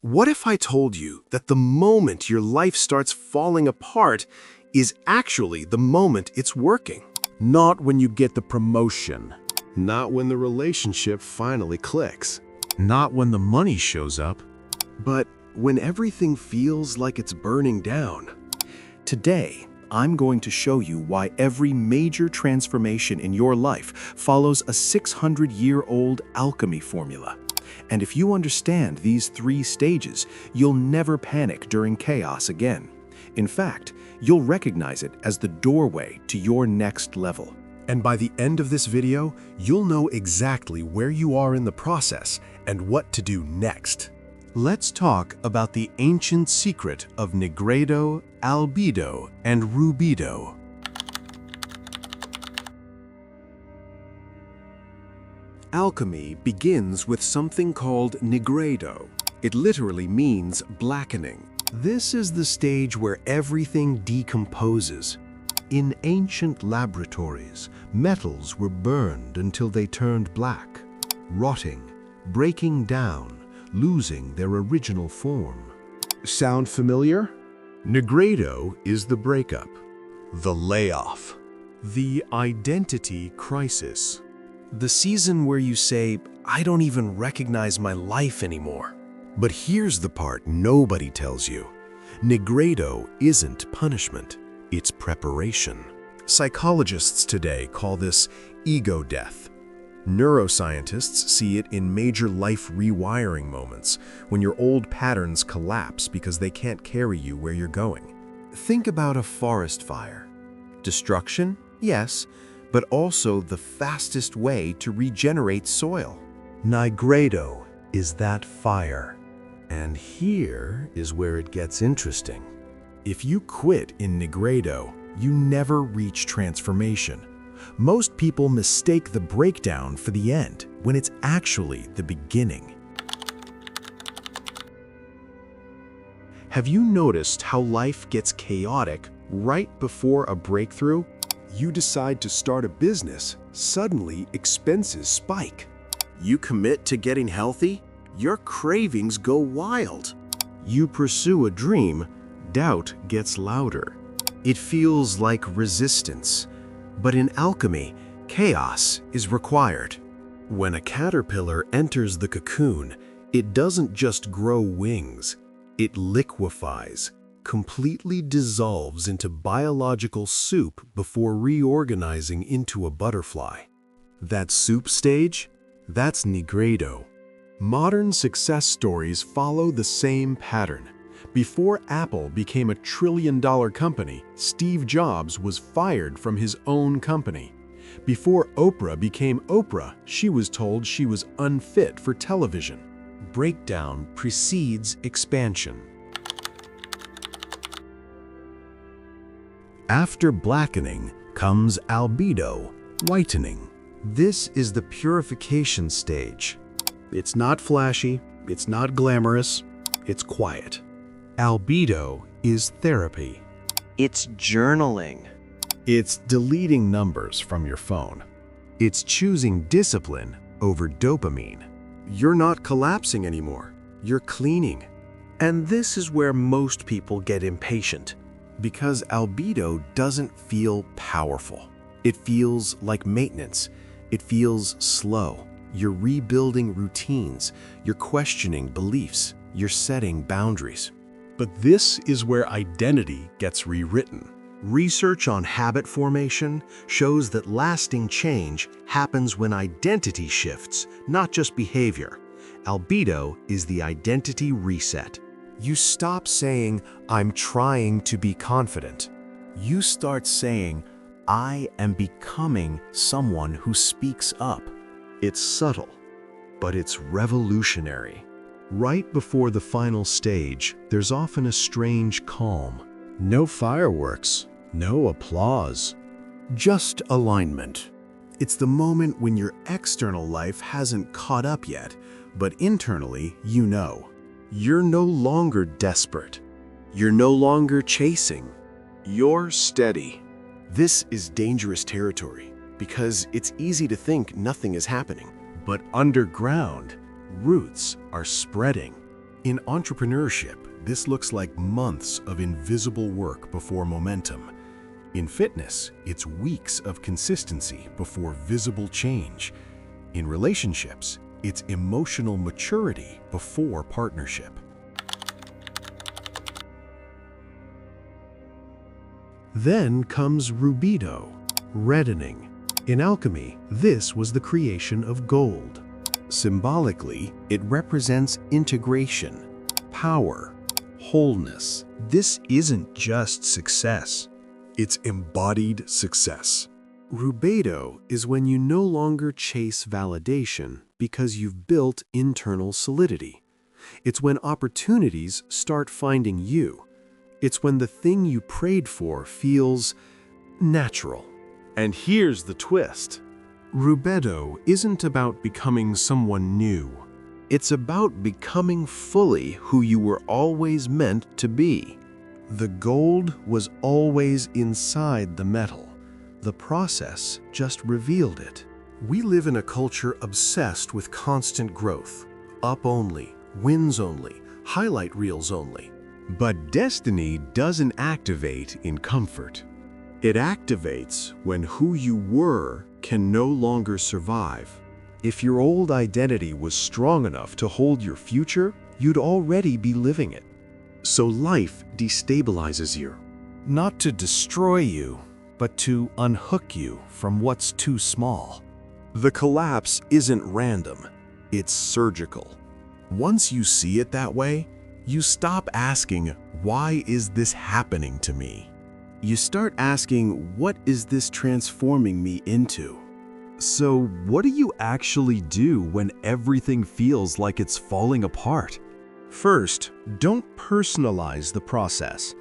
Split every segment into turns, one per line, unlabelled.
What if I told you that the moment your life starts falling apart is actually the moment it's working?
Not when you get the promotion.
Not when the relationship finally clicks.
Not when the money shows up.
But when everything feels like it's burning down.
Today, I'm going to show you why every major transformation in your life follows a 600-year-old alchemy formula. And if you understand these 3 stages, you'll never panic during chaos again. In fact, you'll recognize it as the doorway to your next level.
And by the end of this video, you'll know exactly where you are in the process and what to do next.
Let's talk about the ancient secret of Negrado, albedo, and Rubetto.
Alchemy begins with something called Negrado. It literally means blackening. This is the stage where everything decomposes.
In ancient laboratories, metals were burned until they turned black, rotting, breaking down, losing their original form.
Sound familiar? Negrado is the breakup, the layoff, the identity crisis. The season where you say, I don't even recognize my life anymore.
But here's the part nobody tells you. Negrado isn't punishment, it's preparation.
Psychologists today call this ego death. Neuroscientists see it in major life rewiring moments, when your old patterns collapse because they can't carry you where you're going.
Think about a forest fire. Destruction? Yes, but also the fastest way to regenerate soil.
Negrado is that fire. And here is where it gets interesting.
If you quit in Negrado, you never reach transformation. Most people mistake the breakdown for the end, when it's actually the beginning. Have you noticed how life gets chaotic right before a breakthrough? You decide to start a business, suddenly expenses spike. You commit to getting healthy, your cravings go wild. You pursue a dream, doubt gets louder. It feels like resistance. But in alchemy, chaos is required. When a caterpillar enters the cocoon, it doesn't just grow wings. It liquefies, completely dissolves into biological soup before reorganizing into a butterfly. That soup stage? That's Negrado. Modern success stories follow the same pattern. Before Apple became a trillion-dollar company, Steve Jobs was fired from his own company. Before Oprah became Oprah, she was told she was unfit for television. Breakdown precedes expansion.
After blackening comes albedo, whitening.
This is the purification stage. It's not flashy, it's not glamorous, it's quiet. Albedo is therapy.
It's journaling.
It's deleting numbers from your phone. It's choosing discipline over dopamine. You're not collapsing anymore. You're cleaning. And this is where most people get impatient, because albedo doesn't feel powerful. It feels like maintenance. It feels slow. You're rebuilding routines. You're questioning beliefs. You're setting boundaries. But this is where identity gets rewritten. Research on habit formation shows that lasting change happens when identity shifts, not just behavior. Albedo is the identity reset. You stop saying, I'm trying to be confident. You start saying, I am becoming someone who speaks up. It's subtle, but it's revolutionary. Right before the final stage, there's often a strange calm. No fireworks, no applause, just alignment. It's the moment when your external life hasn't caught up yet, but internally you know. You're no longer desperate. You're no longer chasing. You're steady. This is dangerous territory because it's easy to think nothing is happening. But underground, roots are spreading. In entrepreneurship, this looks like months of invisible work before momentum. In fitness, it's weeks of consistency before visible change. In relationships, it's emotional maturity before partnership.
Then comes Rubetto, reddening. In alchemy, this was the creation of gold.
Symbolically, it represents integration, power, wholeness.
This isn't just success. It's embodied success.
Rubetto is when you no longer chase validation because you've built internal solidity. It's when opportunities start finding you. It's when the thing you prayed for feels natural.
And here's the twist. Rubetto isn't about becoming someone new. It's about becoming fully who you were always meant to be.
The gold was always inside the metal. The process just revealed it. We live in a culture obsessed with constant growth. Up only, wins only, highlight reels only.
But destiny doesn't activate in comfort. It activates when who you were can no longer survive.
If your old identity was strong enough to hold your future, you'd already be living it.
So life destabilizes you.
Not to destroy you, but to unhook you from what's too small.
The collapse isn't random, it's surgical.
Once you see it that way, you stop asking, why is this happening to me?
You start asking, what is this transforming me into?
So what do you actually do when everything feels like it's falling apart?
First, don't personalize the process.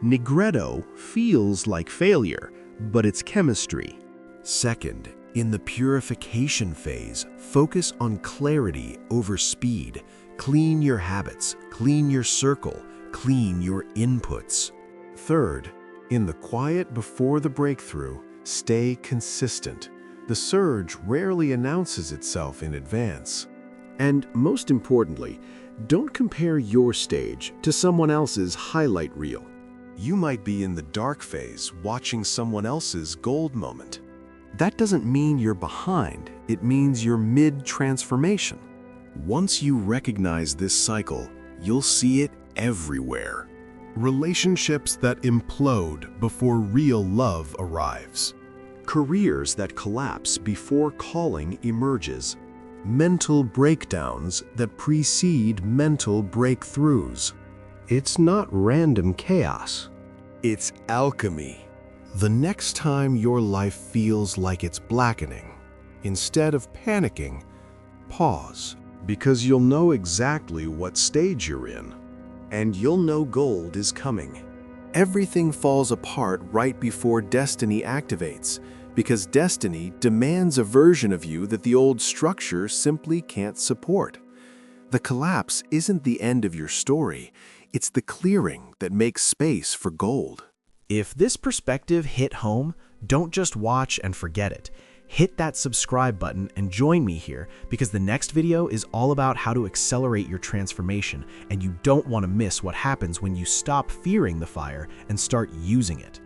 Negrado feels like failure, but it's chemistry.
Second, in the purification phase, focus on clarity over speed. Clean your habits, clean your circle, clean your inputs.
Third, in the quiet before the breakthrough, stay consistent. The surge rarely announces itself in advance.
And most importantly, don't compare your stage to someone else's highlight reel.
You might be in the dark phase watching someone else's gold moment. That doesn't mean you're behind, it means you're mid-transformation.
Once you recognize this cycle, you'll see it everywhere.
Relationships that implode before real love arrives.
Careers that collapse before calling emerges. Mental breakdowns that precede mental breakthroughs.
It's not random chaos.
It's alchemy. The next time your life feels like it's blackening, instead of panicking, pause, because you'll know exactly what stage you're in, and you'll know gold is coming. Everything falls apart right before destiny activates, because destiny demands a version of you that the old structure simply can't support. The collapse isn't the end of your story, it's the clearing that makes space for gold.
If this perspective hit home, don't just watch and forget it. Hit that subscribe button and join me here, because the next video is all about how to accelerate your transformation, and you don't want to miss what happens when you stop fearing the fire and start using it.